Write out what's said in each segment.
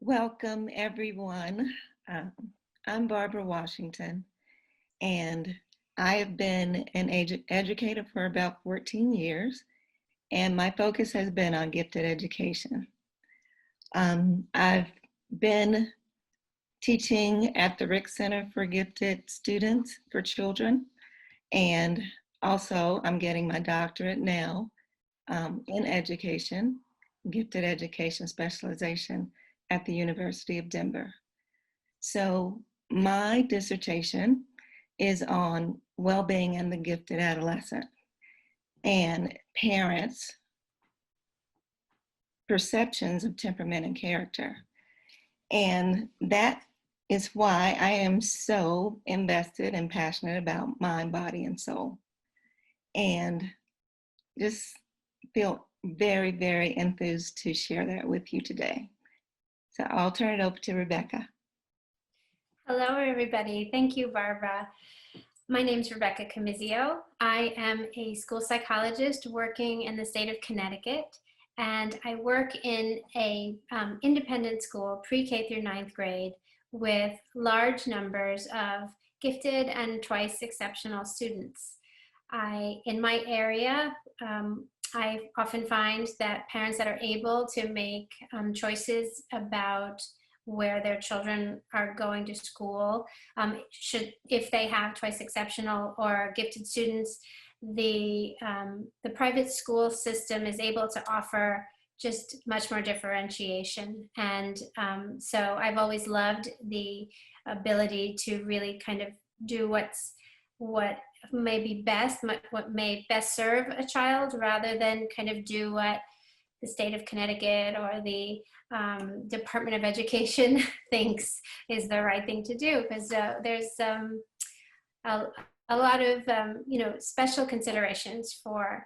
Welcome, everyone. Um, I'm Barbara Washington, and I have been an educator for about 14 years, and my focus has been on gifted education. I've been teaching at the Rick Center for Gifted Students for Children, and also I'm getting my doctorate now in education, gifted education specialization at the University of Denver. So my dissertation is on well-being and the gifted adolescent and parents' perceptions of temperament and character. And that is why I am so invested and passionate about mind, body, and soul. And just feel very, very enthused to share that with you today. So I'll turn it over to Rebecca. Hello, everybody. Thank you, Barbara. My name is Rebecca Comizio. I am a school psychologist working in the state of Connecticut, and I work in a independent school, pre-K through 9th grade, with large numbers of gifted and twice exceptional students. In my area, I often find that parents that are able to make choices about where their children are going to school, if they have twice exceptional or gifted students, the private school system is able to offer just much more differentiation. And so I've always loved the ability to really kind of do what may be best, what may best serve a child, rather than kind of do what the state of Connecticut or the Department of Education thinks is the right thing to do, because there's a lot of special considerations for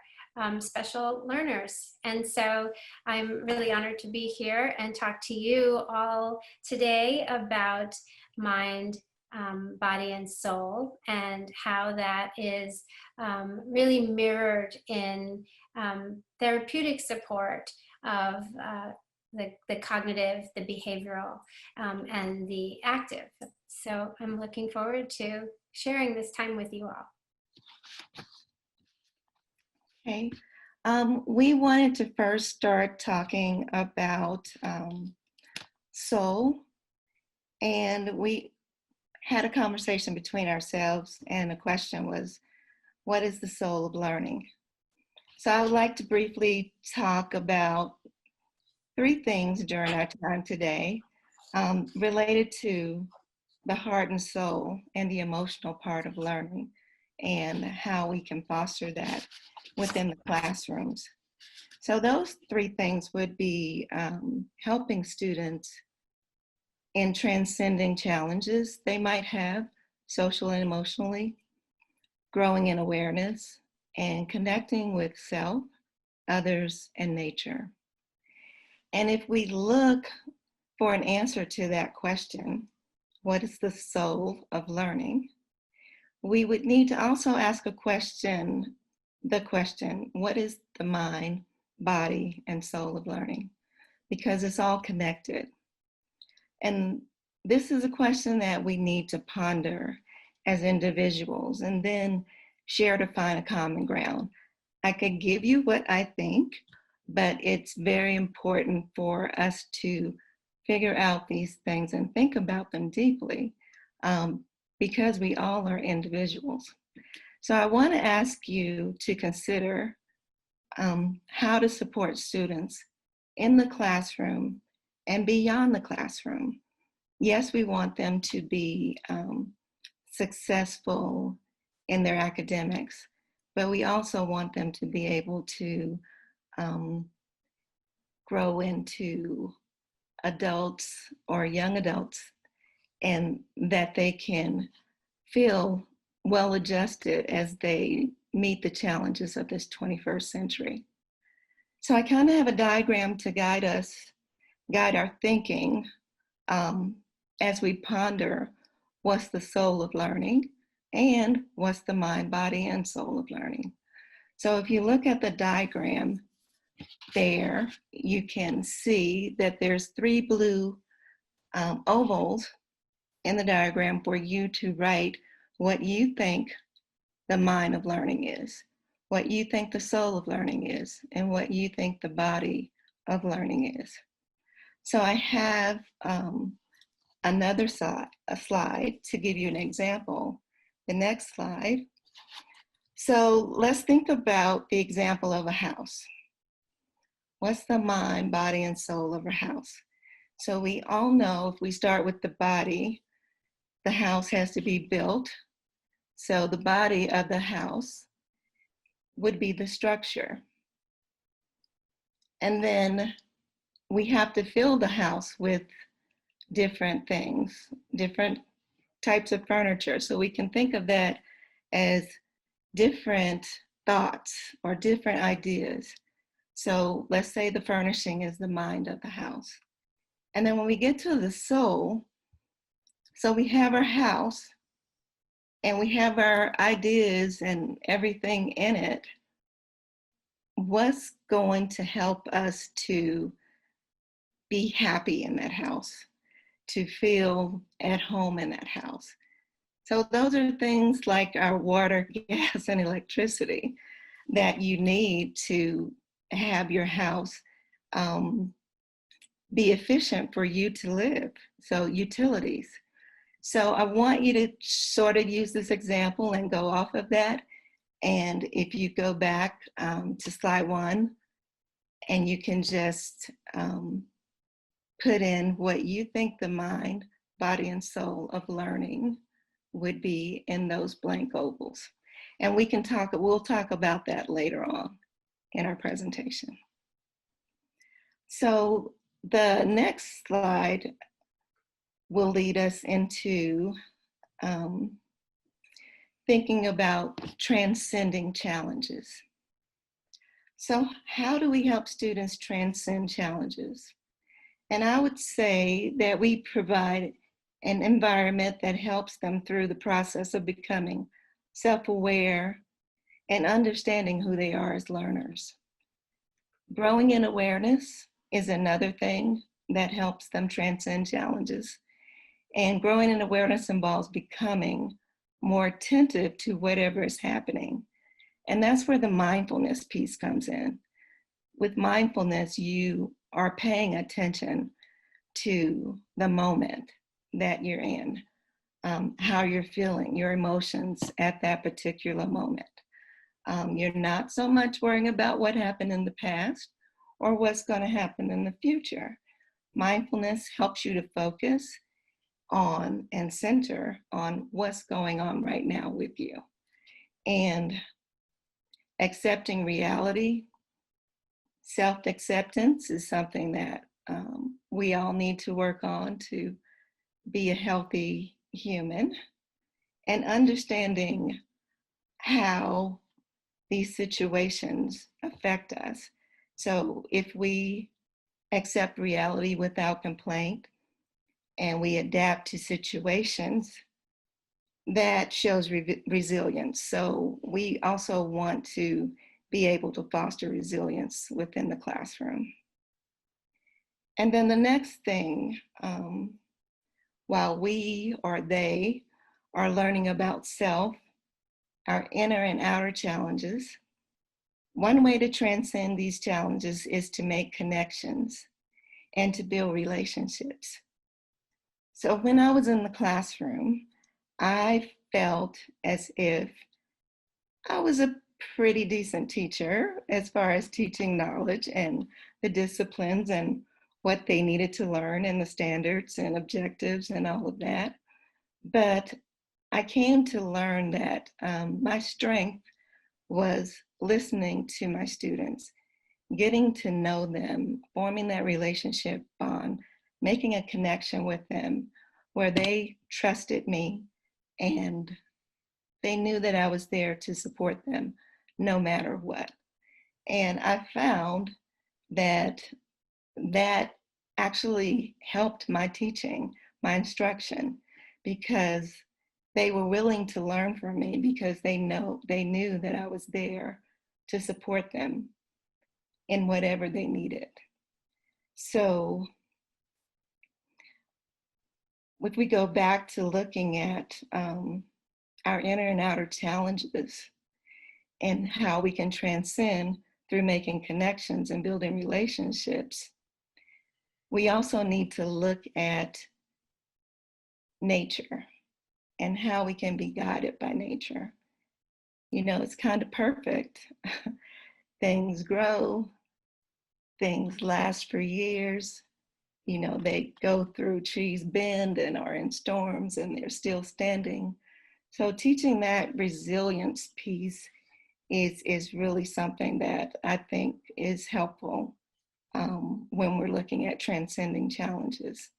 special learners. And so I'm really honored to be here and talk to you all today about mind, body, and soul, and how that is really mirrored in therapeutic support of the cognitive, the behavioral, and the active. So I'm looking forward to sharing this time with you all. Okay. We wanted to first start talking about soul, and we had a conversation between ourselves, and the question was, what is the soul of learning? So I would like to briefly talk about 3 things during our time today related to the heart and soul and the emotional part of learning, and how we can foster that within the classrooms. So those 3 things would be helping students in transcending challenges they might have, social and emotionally, growing in awareness, and connecting with self, others, and nature. And if we look for an answer to that question, what is the soul of learning? We would need to also ask the question, what is the mind, body, and soul of learning? Because it's all connected. And this is a question that we need to ponder as individuals and then share to find a common ground. I could give you what I think, but it's very important for us to figure out these things and think about them deeply, because we all are individuals. So I want to ask you to consider how to support students in the classroom and beyond the classroom. Yes, we want them to be successful in their academics, but we also want them to be able to grow into adults or young adults, and that they can feel well adjusted as they meet the challenges of this 21st century. So I kind of have a diagram to guide our thinking as we ponder what's the soul of learning and what's the mind, body, and soul of learning. So if you look at the diagram there, you can see that there's 3 blue ovals in the diagram for you to write what you think the mind of learning is, what you think the soul of learning is, and what you think the body of learning is. So I have another slide to give you an example. The next slide. So let's think about the example of a house. What's the mind, body, and soul of a house? So we all know if we start with the body, the house has to be built. So the body of the house would be the structure. And then we have to fill the house with different things, different types of furniture. So we can think of that as different thoughts or different ideas. So let's say the furnishing is the mind of the house. And then when we get to the soul, so we have our house and we have our ideas and everything in it. What's going to help us to be happy in that house, to feel at home in that house? So those are things like our water, gas, and electricity that you need to have your house be efficient for you to live. So utilities. So I want you to sort of use this example and go off of that. And if you go back to slide 1, and you can just put in what you think the mind, body, and soul of learning would be in those blank ovals. And we'll talk about that later on in our presentation. So the next slide will lead us into thinking about transcending challenges. So how do we help students transcend challenges? And I would say that we provide an environment that helps them through the process of becoming self-aware and understanding who they are as learners. Growing in awareness is another thing that helps them transcend challenges. And growing in awareness involves becoming more attentive to whatever is happening. And that's where the mindfulness piece comes in. With mindfulness, you are paying attention to the moment that you're in, how you're feeling, your emotions at that particular moment. You're not so much worrying about what happened in the past or what's going to happen in the future. Mindfulness helps you to focus on and center on what's going on right now with you. And accepting reality, self-acceptance is something that we all need to work on to be a healthy human, and understanding how these situations affect us. So if we accept reality without complaint and we adapt to situations, that shows resilience. So we also want to be able to foster resilience within the classroom. And then the next thing, while we or they are learning about self, our inner and outer challenges, one way to transcend these challenges is to make connections and to build relationships. So when I was in the classroom, I felt as if I was a pretty decent teacher as far as teaching knowledge and the disciplines and what they needed to learn and the standards and objectives and all of that. But I came to learn that my strength was listening to my students, getting to know them, forming that relationship bond, making a connection with them where they trusted me and they knew that I was there to support them no matter what. And I found that that actually helped my teaching, my instruction, because they were willing to learn from me because they knew that I was there to support them in whatever they needed. So if we go back to looking at our inner and outer challenges and how we can transcend through making connections and building relationships, we also need to look at nature and how we can be guided by nature. You know, it's kind of perfect. Things grow, things last for years. You know, they go through, trees bend and are in storms and they're still standing. So teaching that resilience piece is really something that I think is helpful when we're looking at transcending challenges.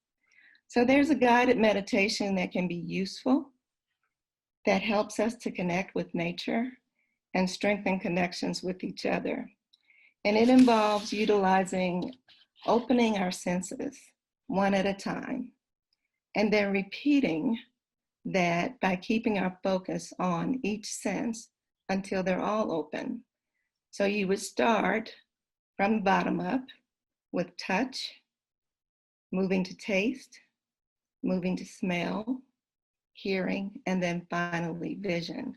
So there's a guided meditation that can be useful, that helps us to connect with nature and strengthen connections with each other. And it involves utilizing opening our senses one at a time, and then repeating that by keeping our focus on each sense until they're all open. So you would start from the bottom up with touch, moving to taste, moving to smell, hearing, and then finally vision.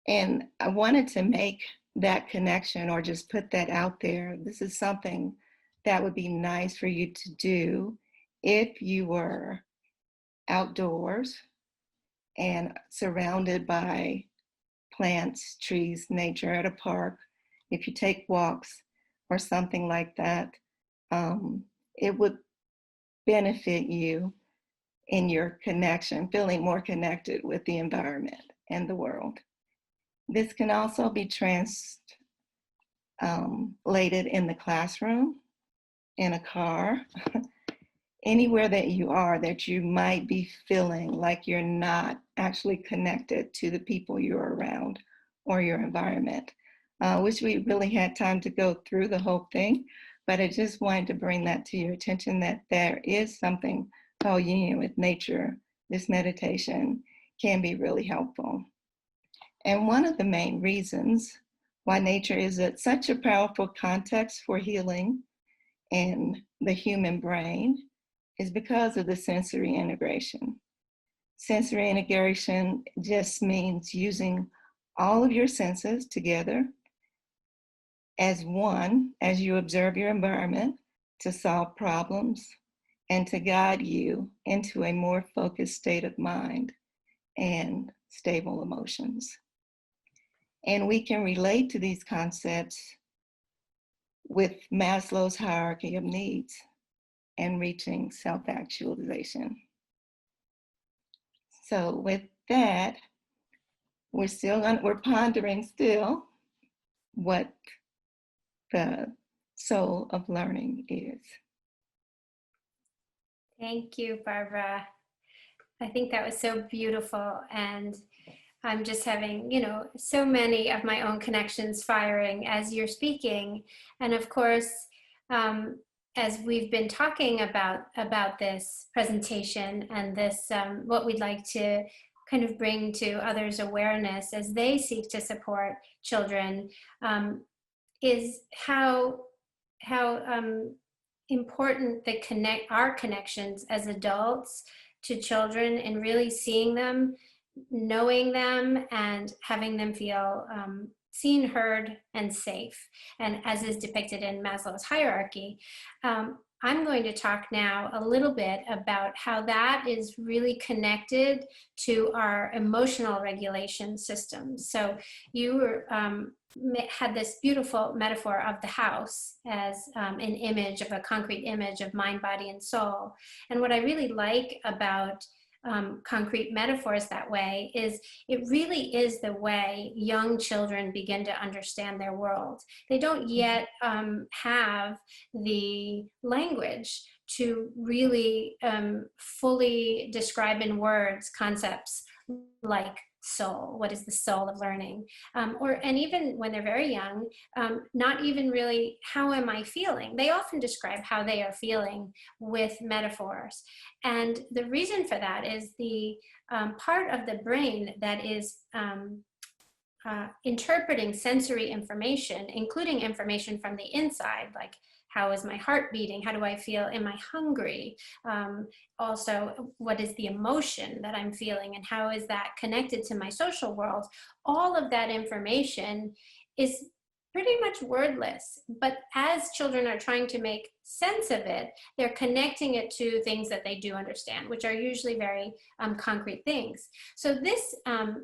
And I wanted to make that connection or just put that out there. This is something that would be nice for you to do if you were outdoors and surrounded by plants, trees, nature at a park. If you take walks or something like that, it would benefit you in your connection, feeling more connected with the environment and the world. This can also be translated in the classroom, in a car, anywhere that you are that you might be feeling like you're not actually connected to the people you're around or your environment. Wish we really had time to go through the whole thing, but I just wanted to bring that to your attention that there is something called union with nature. This meditation can be really helpful. And one of the main reasons why nature is such a powerful context for healing in the human brain is because of the sensory integration. Sensory integration just means using all of your senses together as one as you observe your environment to solve problems and to guide you into a more focused state of mind and stable emotions. And we can relate to these concepts with Maslow's hierarchy of needs and reaching self-actualization. So with that, we're pondering still what the soul of learning is. Thank you, Barbara. I think that was so beautiful, and I'm just having, so many of my own connections firing as you're speaking. And of course, as we've been talking about this presentation and this, what we'd like to kind of bring to others' awareness as they seek to support children, is how important our connections as adults to children, and really seeing them, knowing them, and having them feel seen, heard, and safe, and as is depicted in Maslow's hierarchy. I'm going to talk now a little bit about how that is really connected to our emotional regulation system. So you had this beautiful metaphor of the house as an image of a concrete image of mind, body, and soul. And what I really like about concrete metaphors that way is it really is the way young children begin to understand their world. They don't yet have the language to really fully describe in words concepts like soul. What is the soul of learning? And even when they're very young, not even really how am I feeling? They often describe how they are feeling with metaphors. And the reason for that is the part of the brain that is interpreting sensory information, including information from the inside, like How is my heart beating? How do I feel? Am I hungry? Also, what is the emotion that I'm feeling, and how is that connected to my social world? All of that information is pretty much wordless, but as children are trying to make sense of it, they're connecting it to things that they do understand, which are usually very concrete things. So this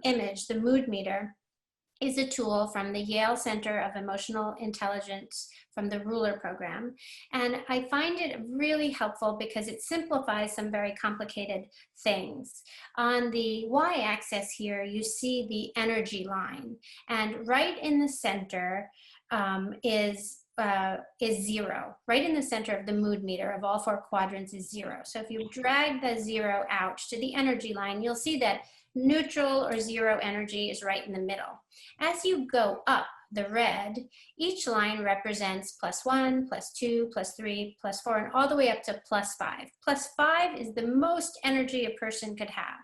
image, the mood meter, is a tool from the Yale Center of Emotional Intelligence from the Ruler program. And I find it really helpful because it simplifies some very complicated things. On the y-axis here, you see the energy line. And right in the center is 0. Right in the center of the mood meter of all 4 quadrants is 0. So if you drag the 0 out to the energy line, you'll see that neutral or 0 energy is right in the middle. As you go up the red, each line represents +1, +2, +3, +4, and all the way up to +5. +5 is the most energy a person could have.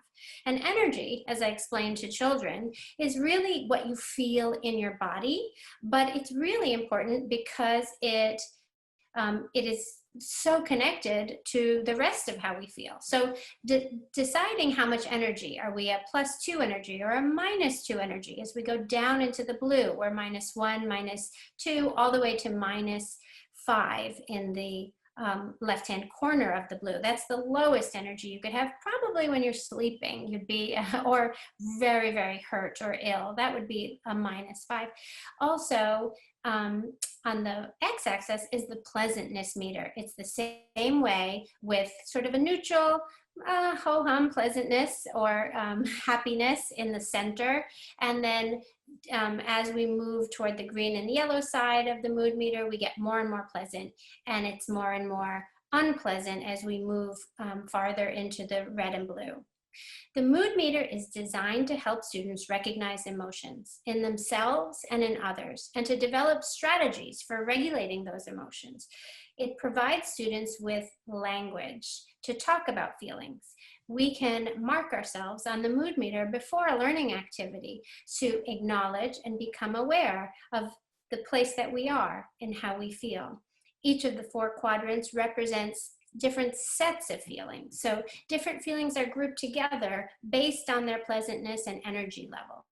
And energy, as I explained to children, is really what you feel in your body, but it's really important because it is so connected to the rest of how we feel. So deciding how much energy, are we a +2 energy or a -2 energy, as we go down into the blue, or -1, -2, all the way to -5 in the left-hand corner of the blue. That's the lowest energy you could have, probably when you're sleeping, you'd be, or very, very hurt or ill. That would be a -5. Also, on the x-axis is the pleasantness meter. It's the same way, with sort of a neutral, ho-hum pleasantness or happiness in the center. And then as we move toward the green and the yellow side of the mood meter, we get more and more pleasant, and it's more and more unpleasant as we move farther into the red and blue. The mood meter is designed to help students recognize emotions in themselves and in others, and to develop strategies for regulating those emotions. It provides students with language to talk about feelings. We can mark ourselves on the mood meter before a learning activity to acknowledge and become aware of the place that we are and how we feel. Each of the 4 quadrants represents different sets of feelings. So different feelings are grouped together based on their pleasantness and energy level.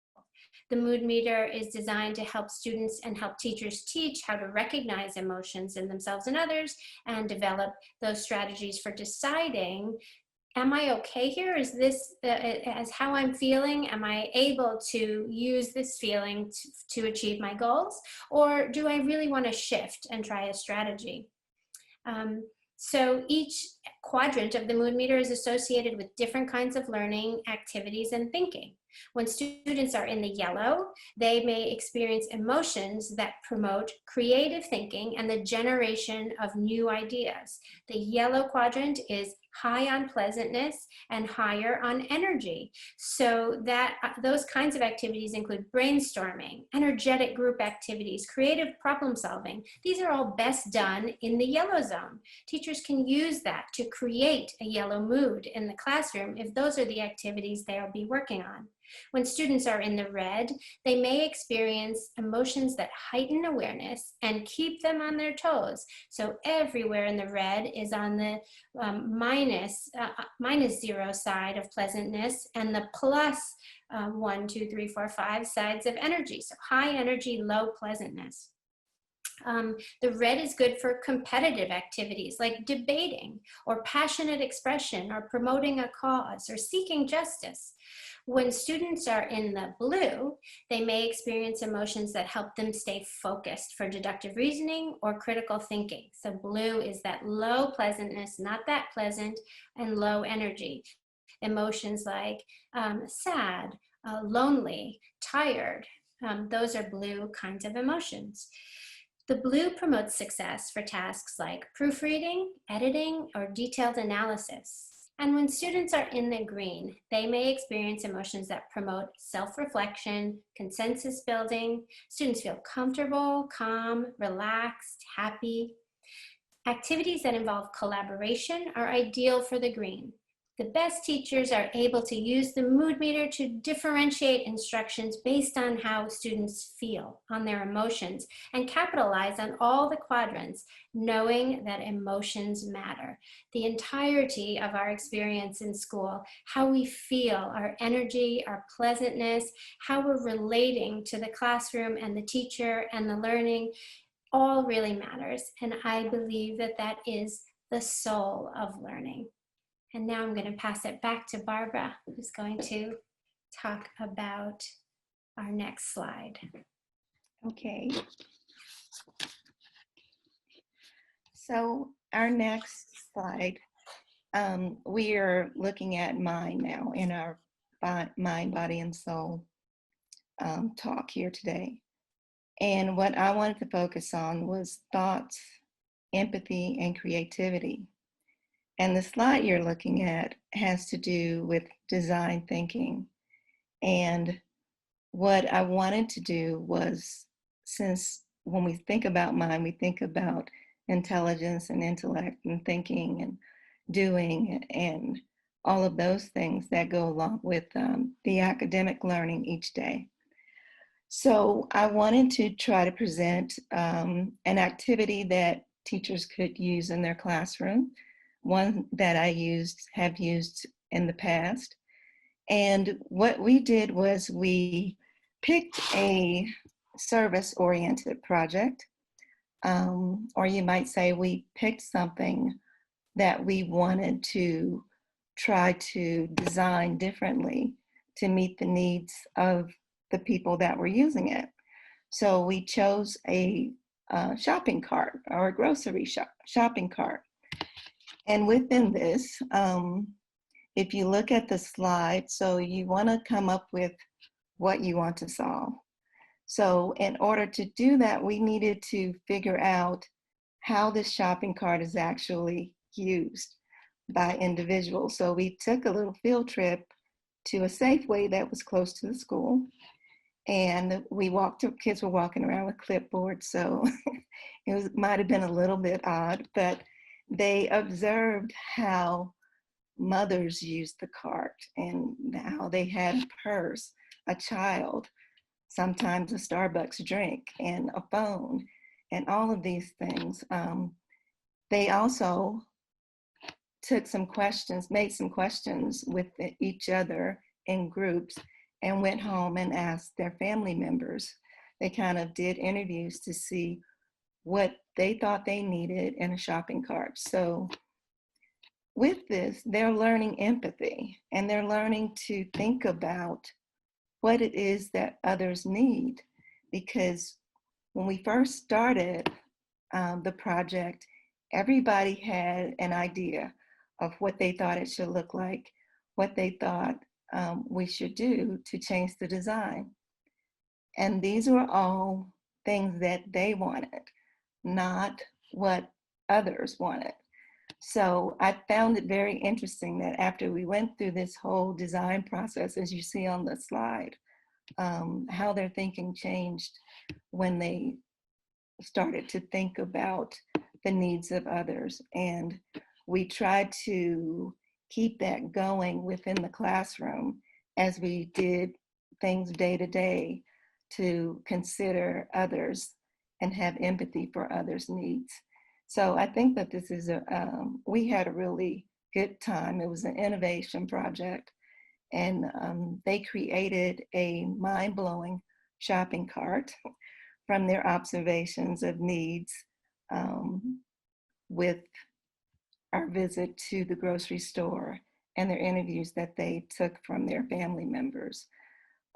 The mood meter is designed to help students and help teachers teach how to recognize emotions in themselves and others, and develop those strategies for deciding, am I okay here? Is this as how I'm feeling? Am I able to use this feeling to achieve my goals? Or do I really want to shift and try a strategy? So each quadrant of the mood meter is associated with different kinds of learning, activities, and thinking. When students are in the yellow, they may experience emotions that promote creative thinking and the generation of new ideas. The yellow quadrant is high on pleasantness and higher on energy. So that those kinds of activities include brainstorming, energetic group activities, creative problem solving. These are all best done in the yellow zone. Teachers can use that to create a yellow mood in the classroom if those are the activities they'll be working on. When students are in the red, they may experience emotions that heighten awareness and keep them on their toes. So everywhere in the red is on the -0 side of pleasantness, and the plus 1, 2, 3, 4, 5 sides of energy. So high energy, low pleasantness. The red is good for competitive activities like debating or passionate expression or promoting a cause or seeking justice. When students are in the blue, they may experience emotions that help them stay focused for deductive reasoning or critical thinking. So blue is that low pleasantness, not that pleasant, and low energy. Emotions like sad, lonely, tired, those are blue kinds of emotions. The blue promotes success for tasks like proofreading, editing, or detailed analysis. And when students are in the green, they may experience emotions that promote self-reflection, consensus building. Students feel comfortable, calm, relaxed, happy. Activities that involve collaboration are ideal for the green. The best teachers are able to use the mood meter to differentiate instructions based on how students feel, on their emotions, and capitalize on all the quadrants, knowing that emotions matter. The entirety of our experience in school, how we feel, our energy, our pleasantness, how we're relating to the classroom and the teacher and the learning, all really matters. And I believe that that is the soul of learning. And now I'm going to pass it back to Barbara, who's going to talk about our next slide. Okay. So our next slide, we are looking at mind now in our mind, body, and soul talk here today. And what I wanted to focus on was thoughts, empathy, and creativity. And the slide you're looking at has to do with design thinking. And what I wanted to do was, since when we think about mind, we think about intelligence and intellect and thinking and doing and all of those things that go along with the academic learning each day. So I wanted to try to present an activity that teachers could use in their classroom, one that I have used in the past. And what we did was we picked a service-oriented project, or you might say we picked something that we wanted to try to design differently to meet the needs of the people that were using it. So we chose a shopping cart or a grocery shopping cart. And within this, if you look at the slide, so you want to come up with what you want to solve. So in order to do that, we needed to figure out how this shopping cart is actually used by individuals. So we took a little field trip to a Safeway that was close to the school. And kids were walking around with clipboards. So might have been a little bit odd, but they observed how mothers used the cart and how they had a purse, a child, sometimes a Starbucks drink, and a phone, and all of these things. They also took some questions, made some questions with each other in groups, and went home and asked their family members. They kind of did interviews to see what they thought they needed in a shopping cart. So with this, they're learning empathy, and they're learning to think about what it is that others need. Because when we first started the project, everybody had an idea of what they thought it should look like, what they thought we should do to change the design. And these were all things that they wanted, not what others wanted. So I found it very interesting that after we went through this whole design process, as you see on the slide, how their thinking changed when they started to think about the needs of others. And we tried to keep that going within the classroom as we did things day to day to consider others and have empathy for others' needs. So I think that this is we had a really good time. It was an innovation project, and they created a mind-blowing shopping cart from their observations of needs with our visit to the grocery store and their interviews that they took from their family members.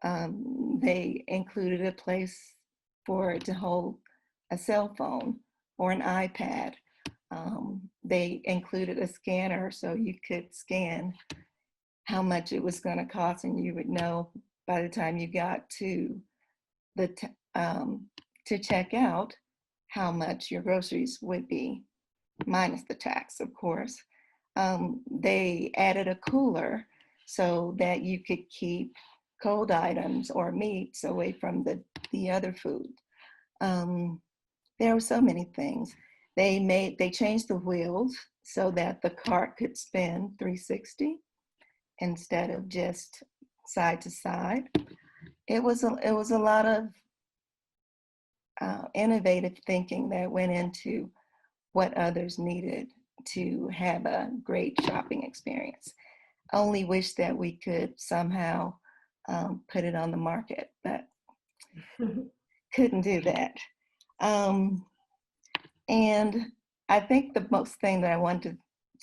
They included a place for it to hold a cell phone or an iPad. They included a scanner so you could scan how much it was going to cost, and you would know by the time you got to to check out how much your groceries would be, minus the tax, of course. They added a cooler so that you could keep cold items or meats away from the other food. There were so many things. They changed the wheels so that the cart could spin 360. instead of just side to side. It was a lot of innovative thinking that went into what others needed to have a great shopping experience. Only wish that we could somehow put it on the market, but couldn't do that. And I think the most thing that I wanted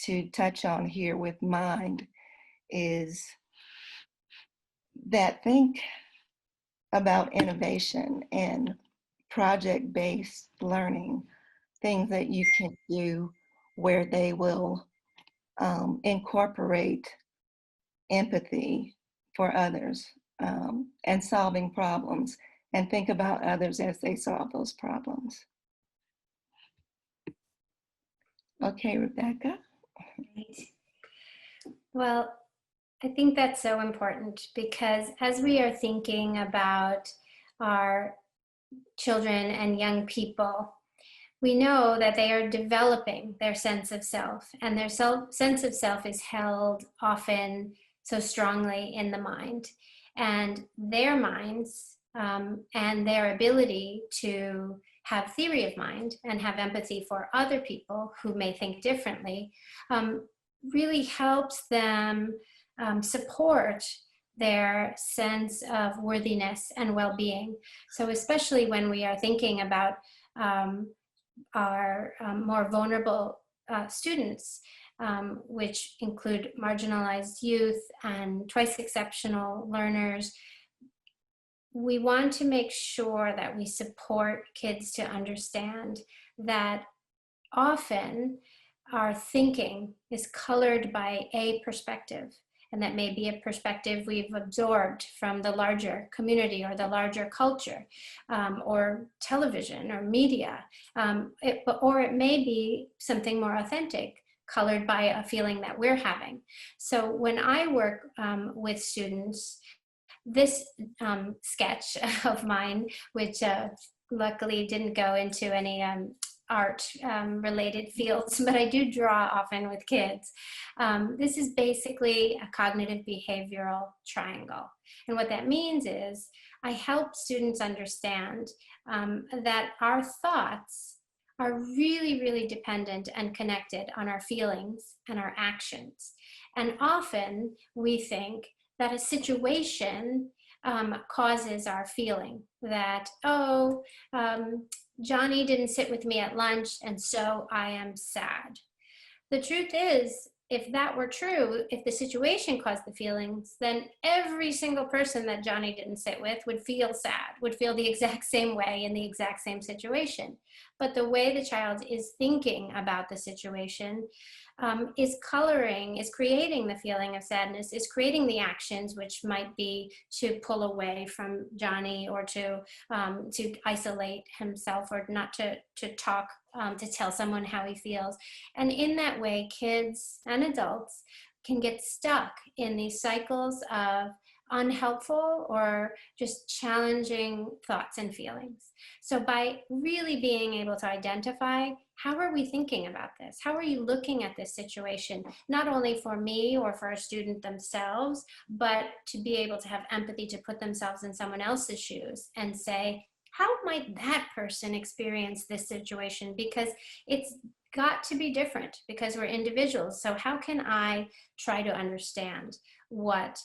to touch on here with mind is that think about innovation and project-based learning, things that you can do where they will incorporate empathy for others and solving problems, and think about others as they solve those problems. Okay, Rebecca. Right. Well, I think that's so important because as we are thinking about our children and young people, we know that they are developing their sense of self, and their sense of self is held often so strongly in the mind. And their minds and their ability to have theory of mind and have empathy for other people who may think differently really helps them support their sense of worthiness and well-being. So especially when we are thinking about our more vulnerable students, which include marginalized youth and twice exceptional learners, we want to make sure that we support kids to understand that often our thinking is colored by a perspective, and that may be a perspective we've absorbed from the larger community or the larger culture, or television or media, or it may be something more authentic, colored by a feeling that we're having. So when I work with students, this sketch of mine, which luckily didn't go into any art related fields, but I do draw often with kids. This is basically a cognitive behavioral triangle. And what that means is I help students understand that our thoughts are really, really dependent and connected on our feelings and our actions. And often we think that a situation causes our feeling that, oh, Johnny didn't sit with me at lunch, and so I am sad. The truth is, if that were true, if the situation caused the feelings, then every single person that Johnny didn't sit with would feel sad, would feel the exact same way in the exact same situation. But the way the child is thinking about the situation is creating the feeling of sadness, is creating the actions, which might be to pull away from Johnny, or to isolate himself, or not to talk, to tell someone how he feels. And in that way, kids and adults can get stuck in these cycles of unhelpful or just challenging thoughts and feelings. So by really being able to identify, how are we thinking about this? How are you looking at this situation? Not only for me or for a student themselves, but to be able to have empathy, to put themselves in someone else's shoes and say, how might that person experience this situation? Because it's got to be different, because we're individuals. So how can I try to understand what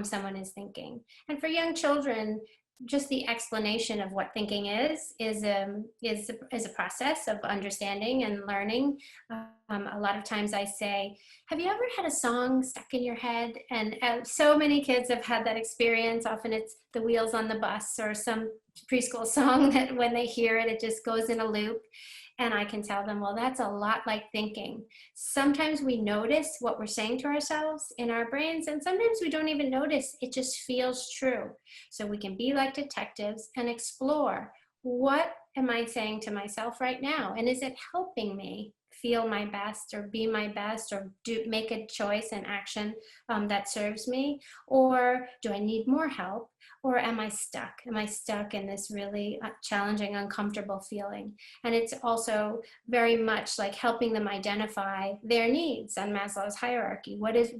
someone is thinking? And for young children, just the explanation of what thinking is a process of understanding and learning. A lot of times I say, have you ever had a song stuck in your head? And so many kids have had that experience. Often it's The Wheels on the Bus or some preschool song that when they hear it, it just goes in a loop. And I can tell them, well, that's a lot like thinking. Sometimes we notice what we're saying to ourselves in our brains, and sometimes we don't even notice. It just feels true. So we can be like detectives and explore, what am I saying to myself right now? And is it helping me feel my best, or be my best, or make a choice and action that serves me? Or do I need more help? Or am I stuck? Am I stuck in this really challenging, uncomfortable feeling? And it's also very much like helping them identify their needs on Maslow's hierarchy. What is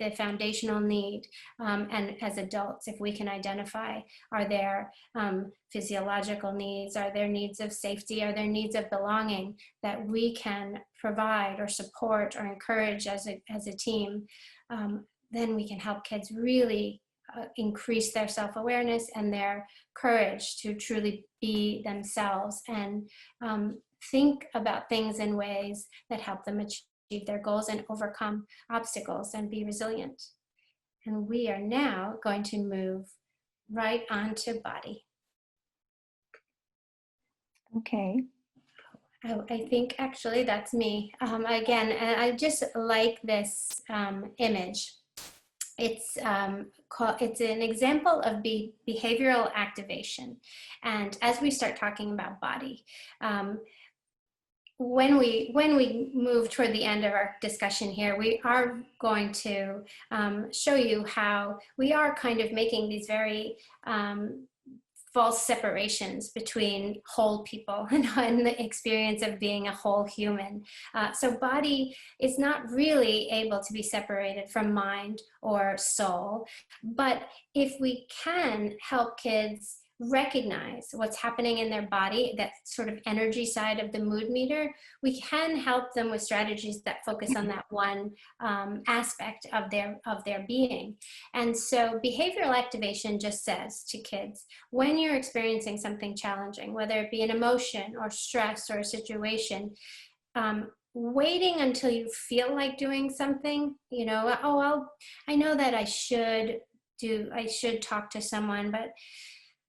the foundational need? And as adults, if we can identify, are there physiological needs? Are there needs of safety? Are there needs of belonging that we can provide or support or encourage as a team? Then we can help kids really increase their self-awareness and their courage to truly be themselves and think about things in ways that help them achieve their goals and overcome obstacles and be resilient. And we are now going to move right on to body. Okay. I think actually that's me. Again, and I just like this image. It's it's an example of behavioral activation. And as we start talking about body, when we move toward the end of our discussion here, we are going to show you how we are kind of making these very false separations between whole people and the experience of being a whole human. So body is not really able to be separated from mind or soul, but if we can help kids recognize what's happening in their body, that sort of energy side of the mood meter, we can help them with strategies that focus on that one aspect of their being. And so behavioral activation just says to kids, when you're experiencing something challenging, whether it be an emotion or stress or a situation, waiting until you feel like doing something, you know, I know that I should talk to someone, but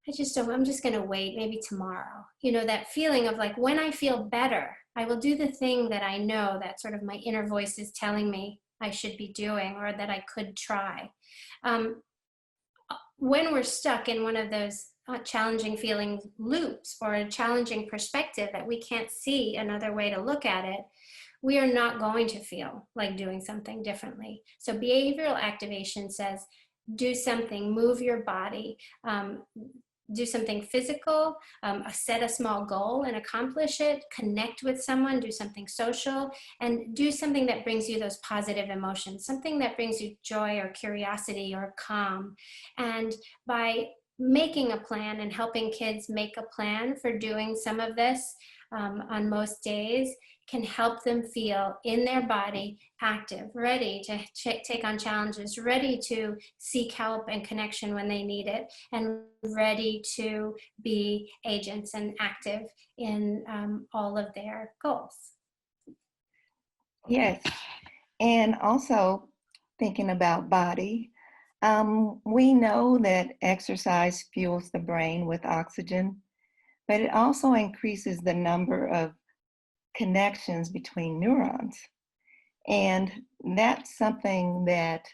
I'm just going to wait, maybe tomorrow. You know, that feeling of like, when I feel better, I will do the thing that I know that sort of my inner voice is telling me I should be doing or that I could try. When we're stuck in one of those challenging feeling loops or a challenging perspective that we can't see another way to look at it, we are not going to feel like doing something differently. So behavioral activation says, do something, move your body, do something physical, set a small goal and accomplish it, connect with someone, do something social, and do something that brings you those positive emotions, something that brings you joy or curiosity or calm. And by making a plan and helping kids make a plan for doing some of this on most days, can help them feel in their body active, ready to take on challenges, ready to seek help and connection when they need it, and ready to be agents and active in all of their goals. Yes. And also thinking about body, we know that exercise fuels the brain with oxygen, but it also increases the number of connections between neurons. And that's something that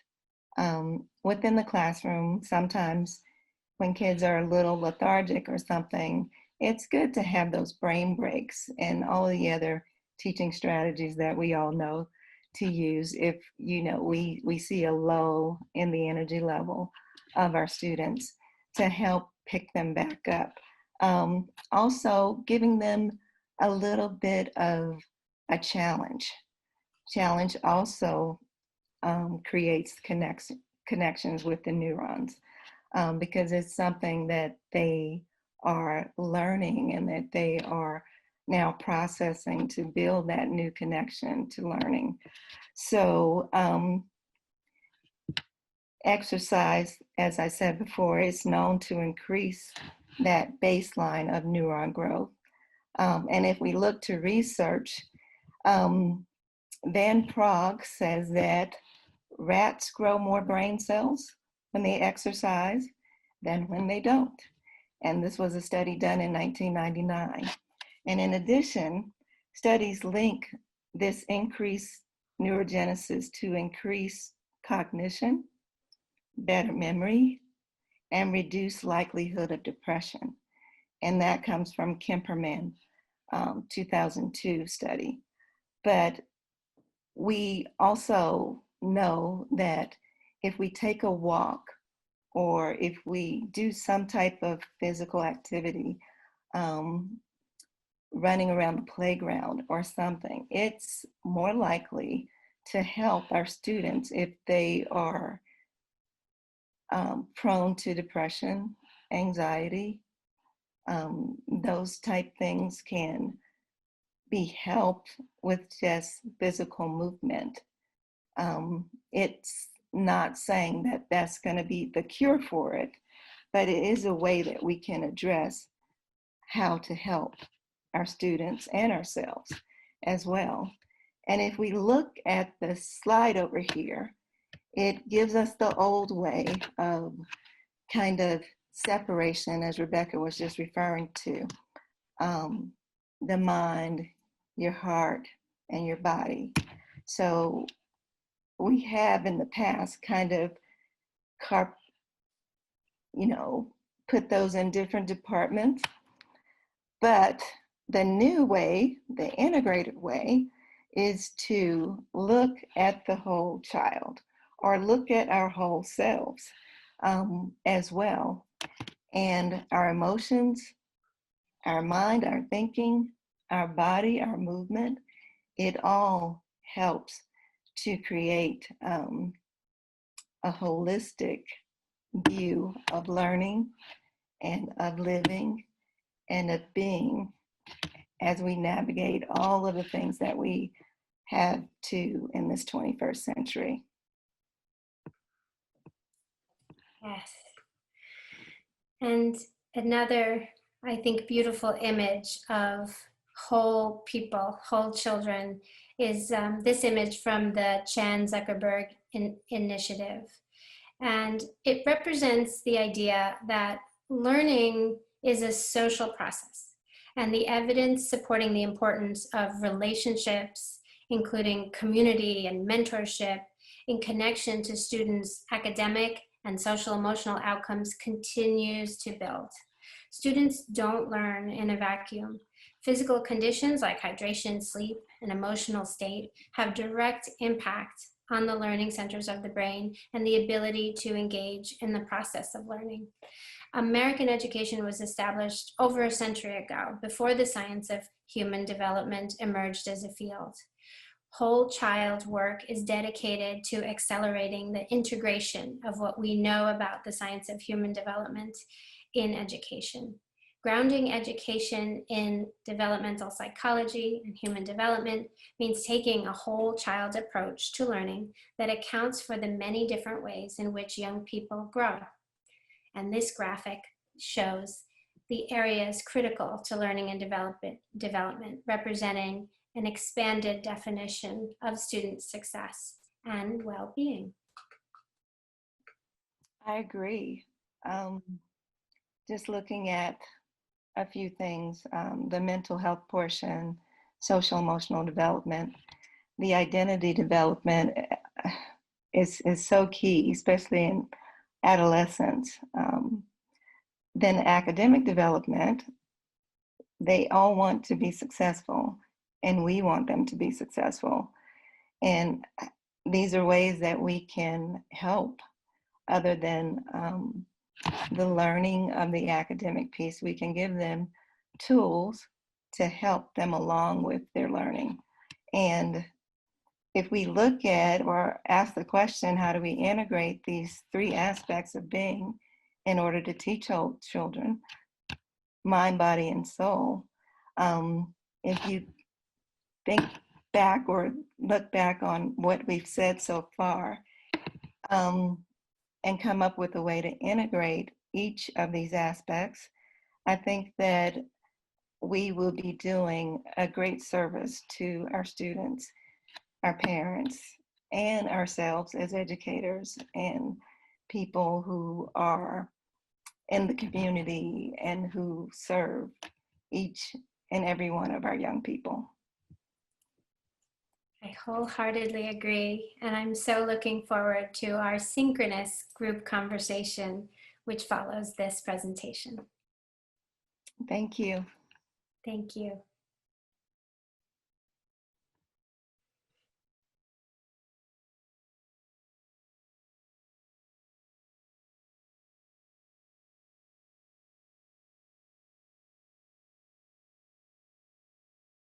within the classroom, sometimes when kids are a little lethargic or something, it's good to have those brain breaks and all the other teaching strategies that we all know to use if, you know, we see a low in the energy level of our students, to help pick them back up. Also giving them a little bit of a challenge. Challenge also creates connections with the neurons, because it's something that they are learning and that they are now processing to build that new connection to learning. So exercise, as I said before, is known to increase that baseline of neuron growth. And if we look to research, Van Praag says that rats grow more brain cells when they exercise than when they don't. And this was a study done in 1999. And in addition, studies link this increased neurogenesis to increase cognition, better memory, and reduced likelihood of depression. And that comes from Kemperman, 2002 study. But we also know that if we take a walk or if we do some type of physical activity, running around the playground or something, it's more likely to help our students if they are prone to depression, anxiety. Those type things can be helped with just physical movement. It's not saying that that's going to be the cure for it, but it is a way that we can address how to help our students and ourselves as well. And if we look at the slide over here, it gives us the old way of kind of separation, as Rebecca was just referring to, the mind, your heart, and your body. So we have in the past kind of put those in different departments, but the new way, the integrated way, is to look at the whole child, or look at our whole selves as well. And our emotions, our mind, our thinking, our body, our movement, it all helps to create a holistic view of learning and of living and of being as we navigate all of the things that we have to in this 21st century. Yes. And another, I think, beautiful image of whole people, whole children, is this image from the Chan Zuckerberg Initiative. And it represents the idea that learning is a social process, and the evidence supporting the importance of relationships, including community and mentorship, in connection to students' academic and social emotional outcomes continues to build. Students don't learn in a vacuum. Physical conditions like hydration, sleep, and emotional state have direct impact on the learning centers of the brain and the ability to engage in the process of learning. American education was established over a century ago, before the science of human development emerged as a field. Whole child work is dedicated to accelerating the integration of what we know about the science of human development in education. Grounding education in developmental psychology and human development means taking a whole child approach to learning that accounts for the many different ways in which young people grow. And this graphic shows the areas critical to learning and development, representing an expanded definition of student success and well-being. I agree. Just looking at a few things, the mental health portion, social emotional development, the identity development is so key, especially in adolescence. Then academic development, they all want to be successful, and we want them to be successful. And these are ways that we can help other than the learning of the academic piece. We can give them tools to help them along with their learning. And if we look at or ask the question, how do we integrate these three aspects of being in order to teach children, mind, body, and soul? If you think back or look back on what we've said so far, and come up with a way to integrate each of these aspects, I think that we will be doing a great service to our students, our parents, and ourselves as educators and people who are in the community and who serve each and every one of our young people. I wholeheartedly agree, and I'm so looking forward to our synchronous group conversation, which follows this presentation. Thank you. Thank you.